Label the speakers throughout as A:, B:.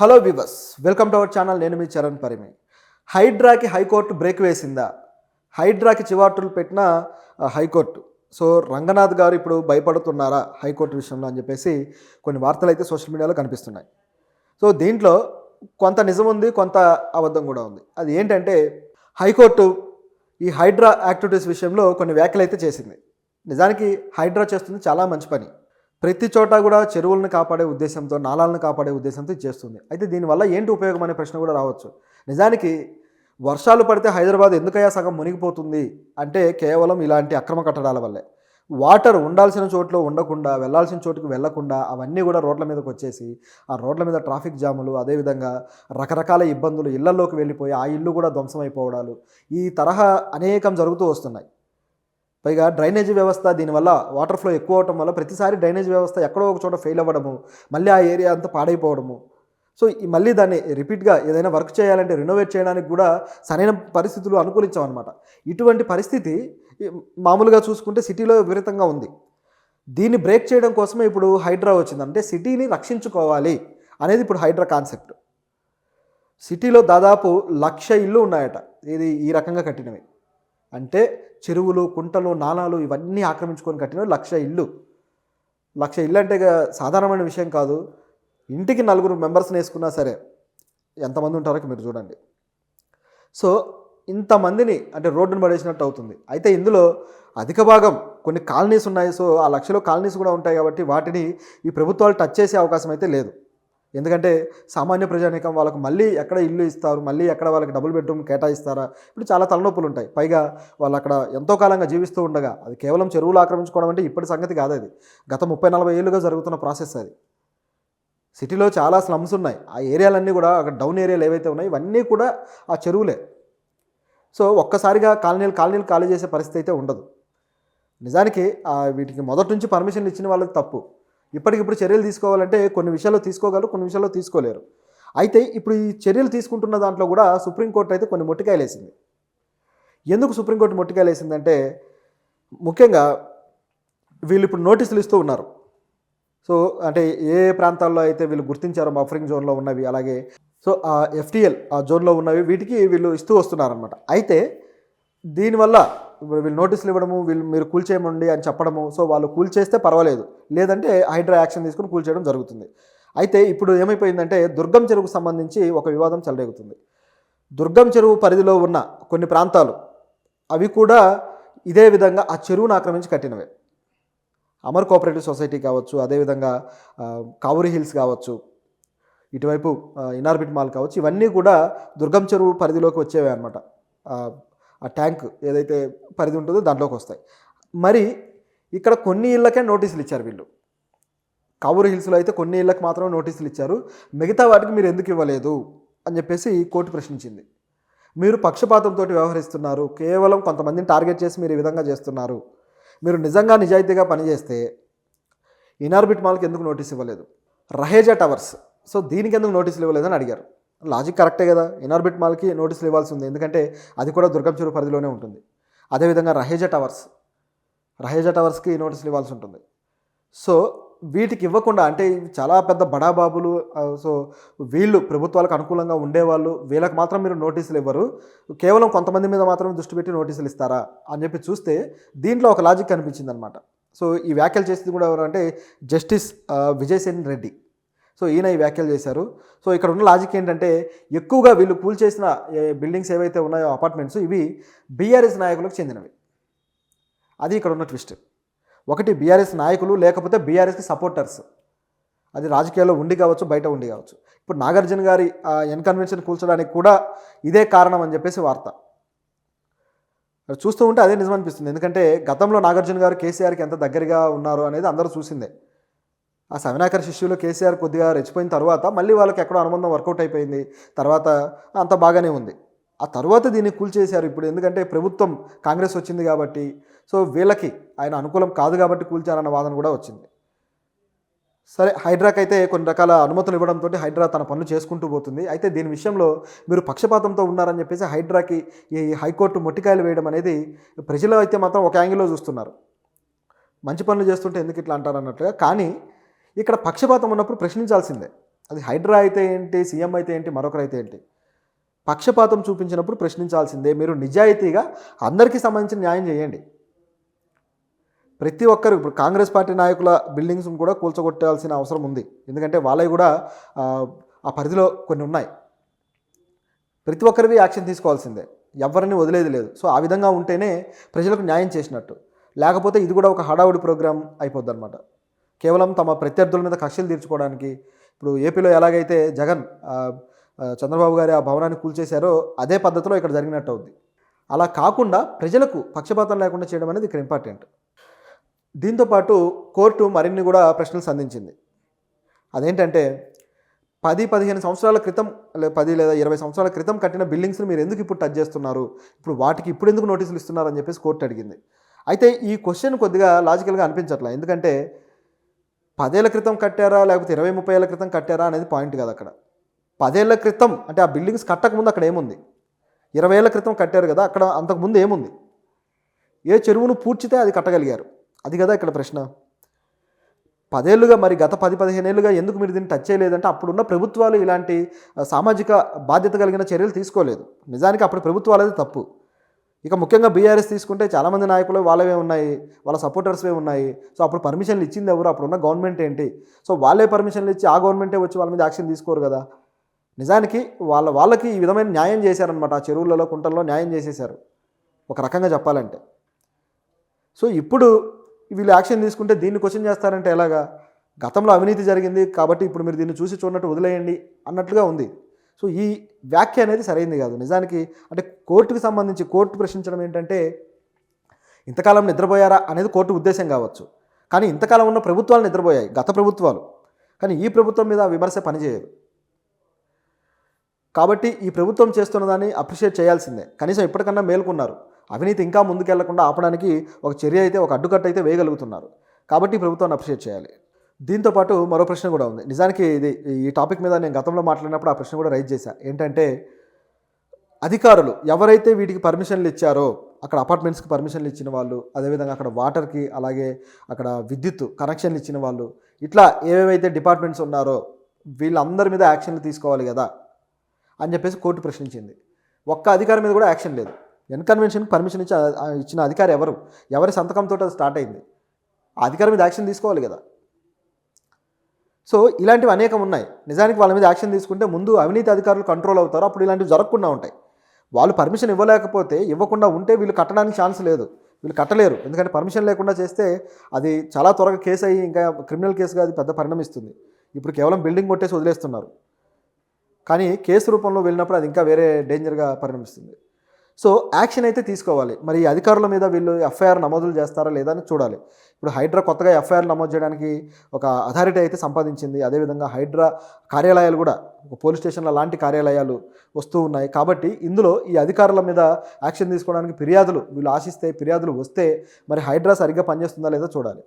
A: Hello viewers, welcome to our channel. నేను మీ చరణ్ పరిమి. హైడ్రాకి హైకోర్టు బ్రేక్ వేసిందా? హైడ్రాకి చివాటులు పెట్టిన హైకోర్టు. సో రంగనాథ్ గారు ఇప్పుడు భయపడుతున్నారా హైకోర్టు విషయంలో అని చెప్పేసి కొన్ని వార్తలు అయితే సోషల్ మీడియాలో కనిపిస్తున్నాయి. సో దీంట్లో కొంత నిజం ఉంది, కొంత అబద్ధం కూడా ఉంది. అది ఏంటంటే హైకోర్టు ఈ హైడ్రా యాక్టివిటీస్ విషయంలో కొన్ని వ్యాఖ్యలు అయితే చేసింది. నిజానికి హైడ్రా చేస్తుంది చాలా మంచి పని. ప్రతి చోట కూడా చెరువులను కాపాడే ఉద్దేశంతో, నాలాలను కాపాడే ఉద్దేశంతో ఇది చేస్తుంది. అయితే దీనివల్ల ఏంటి ఉపయోగం అనే ప్రశ్న కూడా రావచ్చు. నిజానికి వర్షాలు పడితే హైదరాబాద్ ఎందుకయ్యా సగం మునిగిపోతుంది అంటే కేవలం ఇలాంటి అక్రమ కట్టడాల వల్లే. వాటర్ ఉండాల్సిన చోట్లో ఉండకుండా, వెళ్ళాల్సిన చోటుకు వెళ్లకుండా అవన్నీ కూడా రోడ్ల మీదకి వచ్చేసి ఆ రోడ్ల మీద ట్రాఫిక్ జాములు, అదేవిధంగా రకరకాల ఇబ్బందులు, ఇళ్లలోకి వెళ్ళిపోయి ఆ ఇల్లు కూడా ధ్వంసమైపోవడాలు, ఈ తరహా అనేకం జరుగుతూ వస్తున్నాయి. పైగా డ్రైనేజీ వ్యవస్థ దీనివల్ల వాటర్ ఫ్లో ఎక్కువ అవటం వల్ల ప్రతిసారి డ్రైనేజ్ వ్యవస్థ ఎక్కడో ఒక చోట ఫెయిల్ అవ్వడము, మళ్ళీ ఆ ఏరియా అంతా పాడైపోవడము. సో మళ్ళీ దాన్ని రిపీట్గా ఏదైనా వర్క్ చేయాలంటే రినోవేట్ చేయడానికి కూడా సరైన పరిస్థితులు అనుకూలించామన్నమాట. ఇటువంటి పరిస్థితి మామూలుగా చూసుకుంటే సిటీలో విపరీతంగా ఉంది. దీన్ని బ్రేక్ చేయడం కోసమే ఇప్పుడు హైడ్రా వచ్చింది. అంటే సిటీని రక్షించుకోవాలి అనేది ఇప్పుడు హైడ్రా కాన్సెప్ట్. సిటీలో దాదాపు 1,00,000 ఇళ్ళు ఉన్నాయట ఇది ఈ రకంగా కట్టినవి. అంటే చెరువులు, కుంటలు, నాలాలు ఇవన్నీ ఆక్రమించుకొని కట్టినవి 1,00,000 ఇళ్ళు. 1,00,000 ఇళ్ళు అంటే సాధారణమైన విషయం కాదు. ఇంటికి 4 మెంబర్స్ని వేసుకున్నా సరే ఎంతమంది ఉంటారో మీరు చూడండి. సో ఇంతమందిని అంటే రోడ్డును పడేసినట్టు అవుతుంది. అయితే ఇందులో అధిక భాగం కొన్ని కాలనీస్ ఉన్నాయి. సో ఆ 1,00,000లో కాలనీస్ కూడా ఉంటాయి కాబట్టి వాటిని ఈ ప్రభుత్వాలు టచ్ చేసే అవకాశం అయితే లేదు. ఎందుకంటే సామాన్య ప్రజానీకం వాళ్ళకు మళ్ళీ ఎక్కడ ఇల్లు ఇస్తారు, మళ్ళీ ఎక్కడ వాళ్ళకి డబుల్ బెడ్రూమ్ కేటాయిస్తారా, ఇప్పుడు చాలా తలనొప్పులు ఉంటాయి. పైగా వాళ్ళు అక్కడ ఎంతో కాలంగా జీవిస్తూ ఉండగా అది కేవలం చెరువులు ఆక్రమించుకోవడం అంటే ఇప్పటి సంగతి కాదు. అది గత 30-40 ఏళ్ళుగా జరుగుతున్న ప్రాసెస్. అది సిటీలో చాలా స్లమ్స్ ఉన్నాయి. ఆ ఏరియాలన్నీ కూడా అక్కడ డౌన్ ఏరియాలు ఏవైతే ఉన్నాయో ఇవన్నీ కూడా ఆ చెరువులే. సో ఒక్కసారిగా కాలనీలు ఖాళీ చేసే పరిస్థితి అయితే ఉండదు. నిజానికి వీటికి మొదటి నుంచి పర్మిషన్లు ఇచ్చిన వాళ్ళది తప్పు. ఇప్పటికిప్పుడు చర్యలు తీసుకోవాలంటే కొన్ని విషయాల్లో తీసుకోగలరు, కొన్ని విషయాల్లో తీసుకోలేరు. అయితే ఇప్పుడు ఈ చర్యలు తీసుకుంటున్న దాంట్లో కూడా సుప్రీంకోర్టు అయితే కొన్ని మొట్టికాయలు వేసింది. ఎందుకు సుప్రీంకోర్టు మొట్టికాయలు వేసిందంటే ముఖ్యంగా వీళ్ళు ఇప్పుడు నోటీసులు ఇస్తూ ఉన్నారు. సో అంటే ఏ ప్రాంతాల్లో అయితే వీళ్ళు గుర్తించారో బఫరింగ్ జోన్లో ఉన్నవి, అలాగే సో ఆ FTL ఆ జోన్లో ఉన్నవి, వీటికి వీళ్ళు ఇస్తూ వస్తున్నారనమాట. అయితే దీనివల్ల వీళ్ళు నోటీసులు ఇవ్వడము, మీరు కూల్చేయమండి అని చెప్పడము. సో వాళ్ళు కూల్చేస్తే పర్వాలేదు, లేదంటే హైడ్రా యాక్షన్ తీసుకుని కూల్చేయడం జరుగుతుంది. అయితే ఇప్పుడు ఏమైపోయిందంటే దుర్గం చెరువుకు సంబంధించి ఒక వివాదం చెలరేగుతుంది. దుర్గం చెరువు పరిధిలో ఉన్న కొన్ని ప్రాంతాలు అవి కూడా ఇదే విధంగా ఆ చెరువును ఆక్రమించి కట్టినవే. అమర్ కోఆపరేటివ్ సొసైటీ కావచ్చు, అదేవిధంగా కావూరి హిల్స్ కావచ్చు, ఇటువైపు ఇనార్బిట్ మాల్ కావచ్చు, ఇవన్నీ కూడా దుర్గం చెరువు పరిధిలోకి వచ్చేవే అనమాట. ఆ ట్యాంక్ ఏదైతే పరిధి ఉంటుందో దాంట్లోకి వస్తాయి. మరి ఇక్కడ కొన్ని ఇళ్ళకే నోటీసులు ఇచ్చారు వీళ్ళు. కావూరు హిల్స్లో అయితే కొన్ని ఇళ్ళకి మాత్రమే నోటీసులు ఇచ్చారు, మిగతా వాటికి మీరు ఎందుకు ఇవ్వలేదు అని చెప్పేసి కోర్టు ప్రశ్నించింది. మీరు పక్షపాతంతో వ్యవహరిస్తున్నారు, కేవలం కొంతమందిని టార్గెట్ చేసి మీరు ఈ విధంగా చేస్తున్నారు. మీరు నిజంగా నిజాయితీగా పనిచేస్తే ఇనార్బిట్ మాల్కి ఎందుకు నోటీస్ ఇవ్వలేదు, రహేజా టవర్స్ సో దీనికి ఎందుకు నోటీసులు ఇవ్వలేదని అడిగారు. లాజిక్ కరెక్టే కదా, ఇనార్బిట్ మాల్కి నోటీసులు ఇవ్వాల్సి ఉంది, ఎందుకంటే అది కూడా దుర్గం చెరువు పరిధిలోనే ఉంటుంది. అదేవిధంగా రహేజా టవర్స్కి నోటీసులు ఇవ్వాల్సి ఉంటుంది. సో వీటికి ఇవ్వకుండా అంటే చాలా పెద్ద బడాబాబులు, సో వీళ్ళు ప్రభుత్వాలకు అనుకూలంగా ఉండేవాళ్ళు, వీళ్ళకి మాత్రం మీరు నోటీసులు ఇవ్వరు, కేవలం కొంతమంది మీద మాత్రం దృష్టి పెట్టి నోటీసులు ఇస్తారా అని చెప్పి చూస్తే దీంట్లో ఒక లాజిక్ కనిపించింది అనమాట. సో ఈ వ్యాఖ్యలు చేసింది కూడా ఎవరు అంటే జస్టిస్ విజయసేన్ రెడ్డి. సో ఈయన ఈ వ్యాఖ్యలు చేశారు. సో ఇక్కడ ఉన్న లాజిక్ ఏంటంటే ఎక్కువగా వీళ్ళు కూల్చేసిన బిల్డింగ్స్ ఏవైతే ఉన్నాయో అపార్ట్మెంట్స్ ఇవి బీఆర్ఎస్ నాయకులకు చెందినవి. అది ఇక్కడ ఉన్న ట్విస్ట్. ఒకటి బీఆర్ఎస్ నాయకులు, లేకపోతే బీఆర్ఎస్కి సపోర్టర్స్. అది రాజకీయాల్లో ఉండి కావచ్చు, బయట ఉండి కావచ్చు. ఇప్పుడు నాగార్జున గారి ఎన్కన్వెన్షన్ కూల్చడానికి కూడా ఇదే కారణం అని చెప్పేసి వార్త. చూస్తూ ఉంటే అదే నిజం అనిపిస్తుంది. ఎందుకంటే గతంలో నాగార్జున గారు కేసీఆర్కి ఎంత దగ్గరగా ఉన్నారు అనేది అందరూ చూసిందే. ఆ సవినాకర్ శిష్యులు కేసీఆర్ కొద్దిగా రెచ్చిపోయిన తర్వాత మళ్ళీ వాళ్ళకి ఎక్కడో అనుబంధం వర్కౌట్ అయిపోయింది, తర్వాత అంత బాగానే ఉంది. ఆ తర్వాత దీన్ని కూల్చేశారు ఇప్పుడు. ఎందుకంటే ప్రభుత్వం కాంగ్రెస్ వచ్చింది కాబట్టి, సో వీళ్ళకి ఆయన అనుకూలం కాదు కాబట్టి కూల్చారన్న వాదన కూడా వచ్చింది. సరే, హైడ్రాకి అయితే కొన్ని రకాల అనుమతులు ఇవ్వడంతో హైడ్రా తన పనులు చేసుకుంటూ పోతుంది. అయితే దీని విషయంలో మీరు పక్షపాతంతో ఉన్నారని చెప్పేసి హైడ్రాకి ఈ హైకోర్టు మొట్టికాయలు వేయడం అనేది ప్రజలు అయితే మాత్రం ఒక యాంగిల్లో చూస్తున్నారు. మంచి పనులు చేస్తుంటే ఎందుకు ఇట్లా అంటారు అన్నట్లుగా. కానీ ఇక్కడ పక్షపాతం ఉన్నప్పుడు ప్రశ్నించాల్సిందే. అది హైడ్రా అయితే ఏంటి, సీఎం అయితే ఏంటి, మరొకరైతే ఏంటి, పక్షపాతం చూపించినప్పుడు ప్రశ్నించాల్సిందే. మీరు నిజాయితీగా అందరికీ సంబంధించిన న్యాయం చేయండి. ప్రతి ఒక్కరు ఇప్పుడు కాంగ్రెస్ పార్టీ నాయకుల బిల్డింగ్స్ని కూడా కూల్చగొట్టాల్సిన అవసరం ఉంది. ఎందుకంటే వాళ్ళవి కూడా ఆ పరిధిలో కొన్ని ఉన్నాయి. ప్రతి ఒక్కరివి యాక్షన్ తీసుకోవాల్సిందే, ఎవరిని వదిలేది లేదు. సో ఆ విధంగా ఉంటేనే ప్రజలకు న్యాయం చేసినట్టు. లేకపోతే ఇది కూడా ఒక హడావుడి ప్రోగ్రాం అయిపోద్ది అనమాట. కేవలం తమ ప్రత్యర్థుల మీద కక్షలు తీర్చుకోవడానికి. ఇప్పుడు ఏపీలో ఎలాగైతే జగన్ చంద్రబాబు గారి ఆ భవనాన్ని కూల్చేశారో అదే పద్ధతిలో ఇక్కడ జరిగినట్టు అవుద్ది. అలా కాకుండా ప్రజలకు పక్షపాతం లేకుండా చేయడం అనేది ఇక్కడ ఇంపార్టెంట్. దీంతోపాటు కోర్టు మరిన్ని కూడా ప్రశ్నలు సంధించింది. అదేంటంటే 10-15 సంవత్సరాల క్రితం 10 లేదా 20 సంవత్సరాల క్రితం కట్టిన బిల్డింగ్స్ని మీరు ఎందుకు ఇప్పుడు టచ్ చేస్తున్నారు, ఇప్పుడు వాటికి ఇప్పుడు ఎందుకు నోటీసులు ఇస్తున్నారు అని చెప్పేసి కోర్టు అడిగింది. అయితే ఈ క్వశ్చన్ కొద్దిగా లాజికల్గా అనిపించట్లా. ఎందుకంటే 10 ఏళ్ల క్రితం కట్టారా లేకపోతే 20-30 ఏళ్ల క్రితం కట్టారా అనేది పాయింట్ కాదు అక్కడ. 10 ఏళ్ల క్రితం అంటే ఆ బిల్డింగ్స్ కట్టకముందు అక్కడ ఏముంది, 20 ఏళ్ల క్రితం కట్టారు కదా, అక్కడ అంతకుముందు ఏముంది, ఏ చెరువును పూడ్చితే అది కట్టగలిగారు, అది కదా ఇక్కడ ప్రశ్న. 10 ఏళ్ళుగా మరి గత 10-15 ఏళ్ళుగా ఎందుకు మీరు దీన్ని టచ్ చేయలేదంటే అప్పుడున్న ప్రభుత్వాలు ఇలాంటి సామాజిక బాధ్యత కలిగిన చర్యలు తీసుకోలేదు. నిజానికి అప్పుడు ప్రభుత్వాలది తప్పు. ఇక ముఖ్యంగా బీఆర్ఎస్ తీసుకుంటే చాలామంది నాయకులు వాళ్ళవే ఉన్నాయి, వాళ్ళ సపోర్టర్స్వే ఉన్నాయి. సో అప్పుడు పర్మిషన్లు ఇచ్చింది ఎవరు, అప్పుడున్న గవర్నమెంట్ ఏంటి? సో వాళ్ళే పర్మిషన్లు ఇచ్చి ఆ గవర్నమెంటే వచ్చి వాళ్ళ మీద యాక్షన్ తీసుకోరు కదా. నిజానికి వాళ్ళకి ఈ విధమైన న్యాయం చేశారనమాట. ఆ చెరువులలో కుంటల్లో న్యాయం చేసేశారు ఒక రకంగా చెప్పాలంటే. సో ఇప్పుడు వీళ్ళు యాక్షన్ తీసుకుంటే దీన్ని క్వశ్చన్ చేస్తారంటే ఎలాగా? గతంలో అవినీతి జరిగింది కాబట్టి ఇప్పుడు మీరు దీన్ని చూసి చూడనట్టు వదిలేయండి అన్నట్లుగా ఉంది. సో ఈ వ్యాఖ్య అనేది సరైంది కాదు. నిజానికి అంటే కోర్టుకు సంబంధించి కోర్టు ప్రశ్నించడం ఏంటంటే ఇంతకాలం నిద్రపోయారా అనేది కోర్టు ఉద్దేశం కావచ్చు. కానీ ఇంతకాలం ఉన్న ప్రభుత్వాలు నిద్రపోయాయి, గత ప్రభుత్వాలు. కానీ ఈ ప్రభుత్వం మీద విమర్శ పనిచేయదు. కాబట్టి ఈ ప్రభుత్వం చేస్తున్న దాన్ని అప్రిషియేట్ చేయాల్సిందే. కనీసం ఇప్పటికన్నా మేల్కొన్నారు. అవినీతి ఇంకా ముందుకెళ్లకుండా ఆపడానికి ఒక చర్య అయితే, ఒక అడ్డుకట్ట అయితే వేయగలుగుతున్నారు. కాబట్టి ఈ ప్రభుత్వాన్ని అప్రిషియేట్ చేయాలి. దీంతోపాటు మరో ప్రశ్న కూడా ఉంది. నిజానికి ఈ టాపిక్ మీద నేను గతంలో మాట్లాడినప్పుడు ఆ ప్రశ్న కూడా రైజ్ చేశాను. ఏంటంటే అధికారులు ఎవరైతే వీటికి పర్మిషన్లు ఇచ్చారో, అక్కడ అపార్ట్మెంట్స్కి పర్మిషన్లు ఇచ్చిన వాళ్ళు, అదేవిధంగా అక్కడ వాటర్కి, అలాగే అక్కడ విద్యుత్ కనెక్షన్లు ఇచ్చిన వాళ్ళు, ఇట్లా ఏవేవైతే డిపార్ట్మెంట్స్ ఉన్నారో వీళ్ళందరి మీద యాక్షన్లు తీసుకోవాలి కదా అని చెప్పేసి కోర్టు ప్రశ్నించింది. ఒక్క అధికారి మీద కూడా యాక్షన్ లేదు. ఎన్కన్వెన్షన్కి పర్మిషన్ ఇచ్చిన అధికారి ఎవరి సంతకంతో అది స్టార్ట్ అయింది? ఆ అధికారి మీద యాక్షన్ తీసుకోవాలి కదా. సో ఇలాంటివి అనేకం ఉన్నాయి. నిజానికి వాళ్ళ మీద యాక్షన్ తీసుకుంటే ముందు అవినీతి అధికారులు కంట్రోల్ అవుతారు, అప్పుడు ఇలాంటివి జరగకుండా ఉంటాయి. వాళ్ళు పర్మిషన్ ఇవ్వకుండా ఉంటే వీళ్ళు కట్టడానికి ఛాన్స్ లేదు, వీళ్ళు కట్టలేరు. ఎందుకంటే పర్మిషన్ లేకుండా చేస్తే అది చాలా త్వరగా కేసు అయ్యి ఇంకా క్రిమినల్ కేసుగా అది పెద్ద పరిణమిస్తుంది. ఇప్పుడు కేవలం బిల్డింగ్ కొట్టేసి వదిలేస్తున్నారు, కానీ కేసు రూపంలో వెళ్ళినప్పుడు అది ఇంకా వేరే డేంజర్గా పరిణమిస్తుంది. సో యాక్షన్ అయితే తీసుకోవాలి. మరి ఈ అధికారుల మీద వీళ్ళు ఎఫ్ఐఆర్ నమోదులు చేస్తారా లేదా అని చూడాలి. ఇప్పుడు హైడ్రా కొత్తగా ఎఫ్ఐఆర్ నమోదు చేయడానికి ఒక అథారిటీ అయితే సంపాదించింది. అదేవిధంగా హైడ్రా కార్యాలయాలు కూడా, ఒక పోలీస్ స్టేషన్ల లాంటి కార్యాలయాలు వస్తూ ఉన్నాయి. కాబట్టి ఇందులో ఈ అధికారుల మీద యాక్షన్ తీసుకోవడానికి వీళ్ళు ఆశిస్తే ఫిర్యాదులు వస్తే మరి హైడ్రా సరిగ్గా పనిచేస్తుందా లేదా చూడాలి.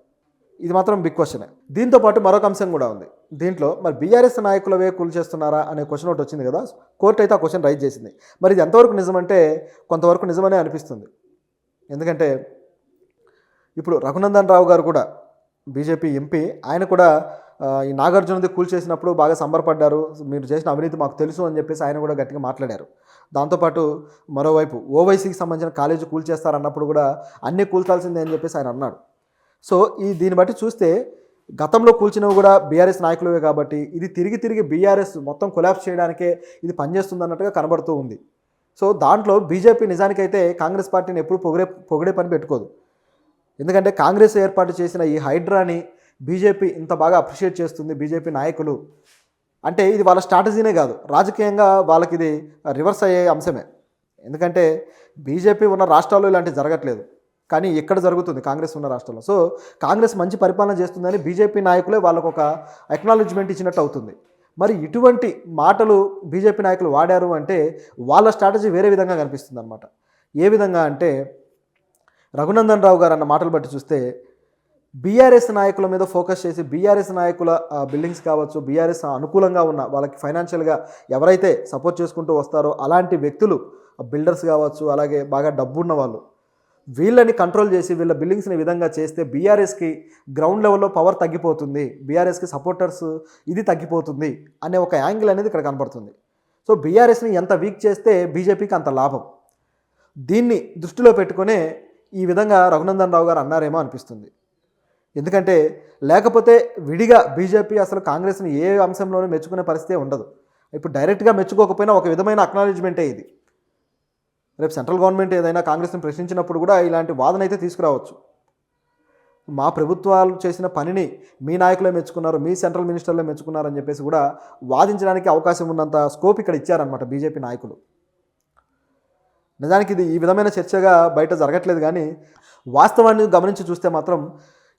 A: ఇది మాత్రం బిగ్ క్వశ్చనే. దీంతోపాటు మరొక అంశం కూడా ఉంది. దీంట్లో మరి బీఆర్ఎస్ నాయకులవే కూల్చేస్తున్నారా అనే క్వశ్చన్ ఒకటి వచ్చింది కదా. కోర్టు అయితే ఆ క్వశ్చన్ రైజ్ చేసింది. మరి ఇది ఎంతవరకు నిజమంటే కొంతవరకు నిజమనే అనిపిస్తుంది. ఎందుకంటే ఇప్పుడు రఘునందన్ రావు గారు కూడా బీజేపీ ఎంపీ, ఆయన కూడా ఈ నాగార్జునది కూల్చేసినప్పుడు బాగా సంబరపడ్డారు. మీరు చేసిన అవినీతి మాకు తెలుసు అని చెప్పేసి ఆయన కూడా గట్టిగా మాట్లాడారు. దాంతోపాటు మరోవైపు ఓవైసీకి సంబంధించిన కాలేజీ కూల్చేస్తారన్నప్పుడు కూడా అన్నీ కూల్చాల్సిందే అని చెప్పేసి ఆయన అన్నాడు. సో దీన్ని బట్టి చూస్తే గతంలో కూల్చినవి కూడా బీఆర్ఎస్ నాయకులవే కాబట్టి ఇది తిరిగి బీఆర్ఎస్ మొత్తం కొలాప్స్ చేయడానికే ఇది పనిచేస్తుంది అన్నట్టుగా కనబడుతూ ఉంది. సో దాంట్లో బీజేపీ నిజానికైతే కాంగ్రెస్ పార్టీని ఎప్పుడు పొగిడే పని పెట్టుకోదు. ఎందుకంటే కాంగ్రెస్ ఏర్పాటు చేసిన ఈ హైడ్రాని బీజేపీ ఇంత బాగా అప్రిషియేట్ చేస్తుంది. బీజేపీ నాయకులు అంటే ఇది వాళ్ళ స్ట్రాటజీనే కాదు, రాజకీయంగా వాళ్ళకి ఇది రివర్స్ అయ్యే అంశమే. ఎందుకంటే బీజేపీ ఉన్న రాష్ట్రాల్లో ఇలాంటివి జరగట్లేదు, కానీ ఇక్కడ జరుగుతుంది కాంగ్రెస్ ఉన్న రాష్ట్రంలో. సో కాంగ్రెస్ మంచి పరిపాలన చేస్తుందని బీజేపీ నాయకులే వాళ్ళకు ఒక అక్నాలెడ్జ్మెంట్ ఇచ్చినట్టు అవుతుంది. మరి ఇటువంటి మాటలు బీజేపీ నాయకులు వాడారు అంటే వాళ్ళ స్ట్రాటజీ వేరే విధంగా కనిపిస్తుంది అన్నమాట. ఏ విధంగా అంటే రఘునందన్ రావు గారు అన్న మాటలు బట్టి చూస్తే బీఆర్ఎస్ నాయకుల మీద ఫోకస్ చేసి బీఆర్ఎస్ నాయకుల బిల్డింగ్స్ కావచ్చు, బీఆర్ఎస్ అనుకూలంగా ఉన్న వాళ్ళకి ఫైనాన్షియల్గా ఎవరైతే సపోర్ట్ చేసుకుంటూ వస్తారో అలాంటి వ్యక్తులు, బిల్డర్స్ కావచ్చు, అలాగే బాగా డబ్బున్న వాళ్ళు, వీళ్ళని కంట్రోల్ చేసి వీళ్ళ బిల్డింగ్స్ని ఈ విధంగా చేస్తే బీఆర్ఎస్కి గ్రౌండ్ లెవెల్లో పవర్ తగ్గిపోతుంది, బీఆర్ఎస్కి సపోర్టర్స్ ఇది తగ్గిపోతుంది అనే ఒక యాంగిల్ అనేది ఇక్కడ కనబడుతుంది. సో బీఆర్ఎస్ని ఎంత వీక్ చేస్తే బీజేపీకి అంత లాభం. దీన్ని దృష్టిలో పెట్టుకునే ఈ విధంగా రఘునందన్ రావు గారు అన్నారేమో అనిపిస్తుంది. ఎందుకంటే లేకపోతే విడిగా బీజేపీ అసలు కాంగ్రెస్ని ఏ అంశంలోనూ మెచ్చుకునే పరిస్థితే ఉండదు. ఇప్పుడు డైరెక్ట్గా మెచ్చుకోకపోయినా ఒక విధమైన అక్నాలెడ్జ్మెంటే ఇది. రేపు సెంట్రల్ గవర్నమెంట్ ఏదైనా కాంగ్రెస్ని ప్రశ్నించినప్పుడు కూడా ఇలాంటి వాదన అయితే తీసుకురావచ్చు. మా ప్రభుత్వాలు చేసిన పనిని మీ నాయకులే మెచ్చుకున్నారు, మీ సెంట్రల్ మినిస్టర్లే మెచ్చుకున్నారు అని చెప్పేసి కూడా వాదించడానికి అవకాశం ఉన్నంత స్కోప్ ఇక్కడ ఇచ్చారనమాట బీజేపీ నాయకులు. నిజానికి ఇది ఈ విధమైన చర్చగా బయట జరగట్లేదు, కానీ వాస్తవాన్ని గమనించి చూస్తే మాత్రం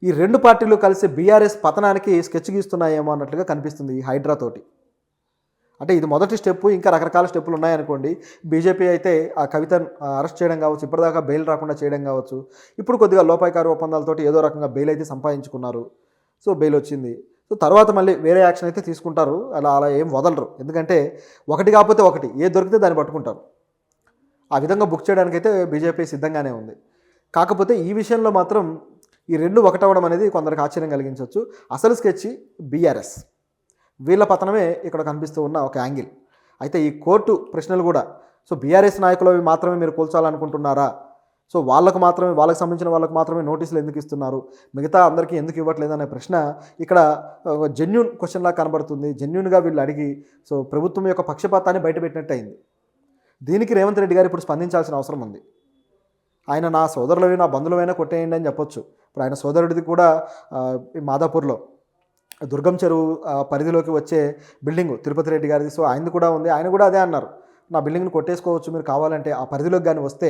A: ఈ రెండు పార్టీలు కలిసి బీఆర్ఎస్ పతనానికి స్కెచ్ గీస్తున్నాయేమో అన్నట్లుగా కనిపిస్తుంది ఈ హైడ్రా తోటి. అంటే ఇది మొదటి స్టెప్, ఇంకా రకరకాల స్టెప్పులు ఉన్నాయనుకోండి. బీజేపీ అయితే ఆ కవితను అరెస్ట్ చేయడం కావచ్చు, ఇప్పటిదాకా బెయిల్ రాకుండా చేయడం కావచ్చు, ఇప్పుడు కొద్దిగా లోపాయకారి ఒప్పందాలతోటి ఏదో రకంగా బెయిల్ అయితే సంపాదించుకున్నారు. సో బెయిల్ వచ్చింది. సో తర్వాత మళ్ళీ వేరే యాక్షన్ అయితే తీసుకుంటారు. అలా ఏం వదలరు. ఎందుకంటే ఒకటి కాకపోతే ఒకటి ఏది దొరికితే దాన్ని పట్టుకుంటారు. ఆ విధంగా బుక్ చేయడానికైతే బీజేపీ సిద్ధంగానే ఉంది. కాకపోతే ఈ విషయంలో మాత్రం ఈ రెండు ఒకటవడం అనేది కొందరికి ఆశ్చర్యం కలిగించవచ్చు. అసలు స్కెచ్ బీఆర్ఎస్, వీళ్ళ పతనమే ఇక్కడ కనిపిస్తూ ఉన్న ఒక యాంగిల్. అయితే ఈ కోర్టు ప్రశ్నలు కూడా సో బీఆర్ఎస్ నాయకులవి మాత్రమే మీరు కూల్చాలనుకుంటున్నారా, సో వాళ్ళకు సంబంధించిన వాళ్ళకు మాత్రమే నోటీసులు ఎందుకు ఇస్తున్నారు, మిగతా అందరికీ ఎందుకు ఇవ్వట్లేదు అనే ప్రశ్న ఇక్కడ జెన్యూన్ క్వశ్చన్లా కనబడుతుంది. జెన్యూన్గా వీళ్ళు అడిగి సో ప్రభుత్వం యొక్క పక్షపాతాన్ని బయటపెట్టినట్టు అయింది. దీనికి రేవంత్ రెడ్డి గారు ఇప్పుడు స్పందించాల్సిన అవసరం ఉంది. ఆయన నా సోదరులవి నా బంధువులైనా కొట్టేయండి అని చెప్పొచ్చు. ఇప్పుడు ఆయన సోదరుడిది కూడా మాదాపూర్లో దుర్గం చెరువు పరిధిలోకి వచ్చే బిల్డింగు తిరుపతి రెడ్డి గారిది. సో ఆయనది కూడా ఉంది. ఆయన కూడా అదే అన్నారు, నా బిల్డింగ్ని కొట్టేసుకోవచ్చు మీరు కావాలంటే ఆ పరిధిలోకి కానీ వస్తే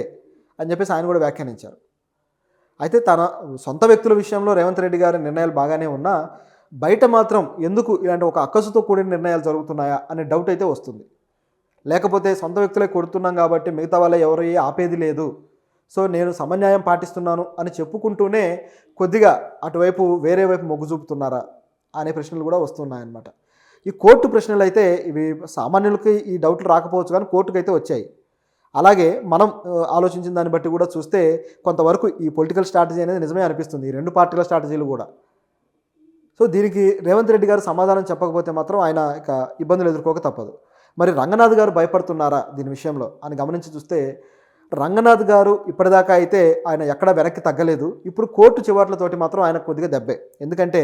A: అని చెప్పేసి ఆయన కూడా వ్యాఖ్యానించారు. అయితే తన సొంత వ్యక్తుల విషయంలో రేవంత్ రెడ్డి గారి నిర్ణయాలు బాగానే ఉన్నా బయట మాత్రం ఎందుకు ఇలాంటి ఒక అక్కసుతో కూడిన నిర్ణయాలు జరుగుతున్నాయా అనే డౌట్ అయితే వస్తుంది. లేకపోతే సొంత వ్యక్తులే కొడుతున్నాం కాబట్టి మిగతా వాళ్ళ ఎవరు ఆపేది లేదు, సో నేను సమన్యాయం పాటిస్తున్నాను అని చెప్పుకుంటూనే కొద్దిగా అటువైపు వేరే వైపు మొగ్గు చూపుతున్నారా అనే ప్రశ్నలు కూడా వస్తున్నాయన్నమాట. ఈ కోర్టు ప్రశ్నలు అయితే ఇవి సామాన్యులకి ఈ డౌట్లు రాకపోవచ్చు, కానీ కోర్టుకు అయితే వచ్చాయి. అలాగే మనం ఆలోచించిన దాన్ని బట్టి కూడా చూస్తే కొంతవరకు ఈ పొలిటికల్ స్ట్రాటజీ అనేది నిజమే అనిపిస్తుంది, ఈ రెండు పార్టీల స్ట్రాటజీలు కూడా. సో దీనికి రేవంత్ రెడ్డి గారు సమాధానం చెప్పకపోతే మాత్రం ఆయన ఇక ఇబ్బందులు ఎదుర్కోక తప్పదు. మరి రంగనాథ్ గారు భయపడుతున్నారా దీని విషయంలో అని గమనించి చూస్తే రంగనాథ్ గారు ఇప్పటిదాకా అయితే ఆయన ఎక్కడా వెనక్కి తగ్గలేదు. ఇప్పుడు కోర్టు చివాట్లతోటి మాత్రం ఆయన కొద్దిగా దెబ్బే. ఎందుకంటే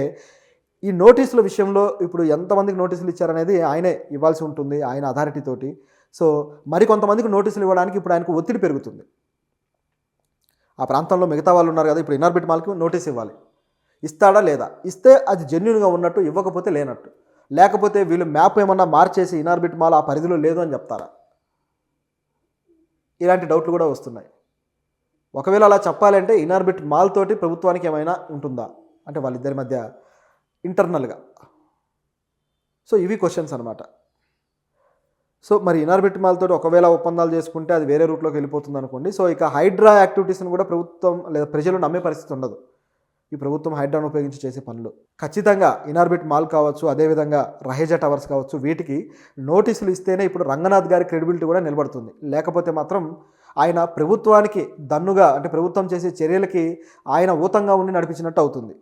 A: ఈ నోటీసుల విషయంలో ఇప్పుడు ఎంతమందికి నోటీసులు ఇచ్చారనేది ఆయనే ఇవ్వాల్సి ఉంటుంది ఆయన అథారిటీతోటి. సో మరి కొంతమందికి నోటీసులు ఇవ్వడానికి ఇప్పుడు ఆయనకు ఒత్తిడి పెరుగుతుంది. ఆ ప్రాంతంలో మిగతా వాళ్ళు ఉన్నారు కదా, ఇప్పుడు ఇన్నార్బిట్ మాల్కి నోటీస్ ఇవ్వాలి, ఇస్తాడా లేదా, ఇస్తే అది జెన్యూన్గా ఉన్నట్టు, ఇవ్వకపోతే లేనట్టు. లేకపోతే వీళ్ళు మ్యాప్ ఏమన్నా మార్చేసి ఇన్నార్బిట్ మాల్ ఆ పరిధిలో లేదు అని చెప్తారా, ఇలాంటి డౌట్లు కూడా వస్తున్నాయి. ఒకవేళ అలా చెప్పాలంటే ఇన్నార్బిట్ మాల్ తోటి ప్రభుత్వానికి ఏమైనా ఉంటుందా అంటే వాళ్ళిద్దరి మధ్య ఇంటర్నల్గా. సో ఇవి క్వశ్చన్స్ అనమాట. సో మరి ఇన్నార్బిట్ మాల్ తోటి ఒకవేళ ఒప్పందాలు చేసుకుంటే అది వేరే రూట్లోకి వెళ్ళిపోతుంది అనుకోండి. సో ఇక హైడ్రా యాక్టివిటీస్ని కూడా ప్రభుత్వం లేదా ప్రజలు నమ్మే పరిస్థితి ఉండదు. ఈ ప్రభుత్వం హైడ్రాను ఉపయోగించి చేసే పనులు ఖచ్చితంగా ఇన్నార్బిట్ మాల్ కావచ్చు, అదేవిధంగా రహేజా టవర్స్ కావచ్చు, వీటికి నోటీసులు ఇస్తేనే ఇప్పుడు రంగనాథ్ గారి క్రెడిబిలిటీ కూడా నిలబడుతుంది. లేకపోతే మాత్రం ఆయన ప్రభుత్వానికి దన్నుగా అంటే ప్రభుత్వం చేసే చర్యలకి ఆయన ఊతంగా ఉండి నడిపించినట్టు అవుతుంది.